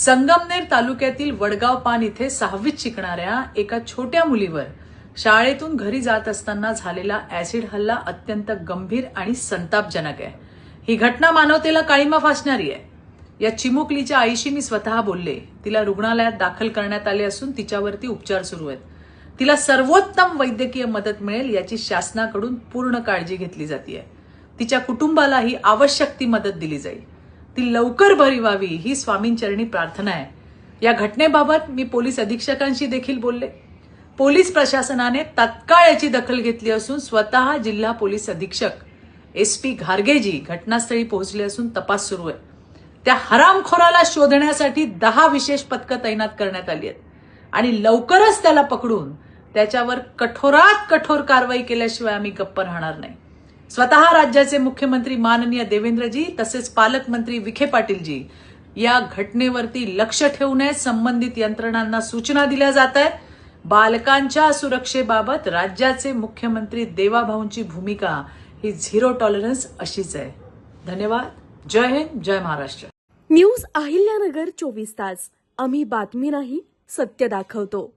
संगमनेर तालुक्यातील वडगाव पान इथे 6वीत शिकणाऱ्या एका छोट्या मुलीवर शाळेतून घरी जात असताना झालेला ऍसिड हल्ला अत्यंत गंभीर आणि संतापजनक आहे। ही घटना मानवतेला काळिमा फासणारी आहे। या चिमुकलीच्या आईशी मी स्वतः बोलले। तिला रुग्णालयात दाखल करण्यात आले असून तिच्यावरती उपचार सुरू आहेत। तिला सर्वोत्तम वैद्यकीय मदत मिळेल याची शासनाकडून पूर्ण काळजी घेतली जाते। तिच्या कुटुंबालाही आवश्यक ती मदत दिली जाईल। ती लवकर बरी व्हावी ही स्वामींचरणी प्रार्थना आहे। या घटनेबाबत मी पोलीस अधीक्षकांशी देखील बोलले। पोलीस प्रशासनाने तात्काळ याची दखल घेतली असून स्वतः जिल्हा पोलीस अधीक्षक SP घारगेजी घटनास्थळी पोहोचले असून तपास सुरू आहे। त्या हरामखोराला शोधण्यासाठी 10 विशेष पथकं तैनात करण्यात आली आहेत आणि लवकरच त्याला पकडून त्याच्यावर कठोरात कठोर कारवाई केल्याशिवाय आम्ही गप्प राहणार नाही। स्वतः राज्याचे मुख्यमंत्री माननीय देवेंद्रजी तसेच पालकमंत्री विखे पाटीलजी या घटनेवरती लक्ष ठेवण्यास संबंधित यंत्रणांना सूचना दिल्या जात आहेत। बालकांच्या सुरक्षेबाबत राज्याचे मुख्यमंत्री देवाभाऊंची भूमिका ही 0 टॉलरन्स अशीच आहे। धन्यवाद। जय हिंद, जय महाराष्ट्र। न्यूज अहिल्यानगर 24 तास, आम्ही बातमी नाही सत्य दाखवतो।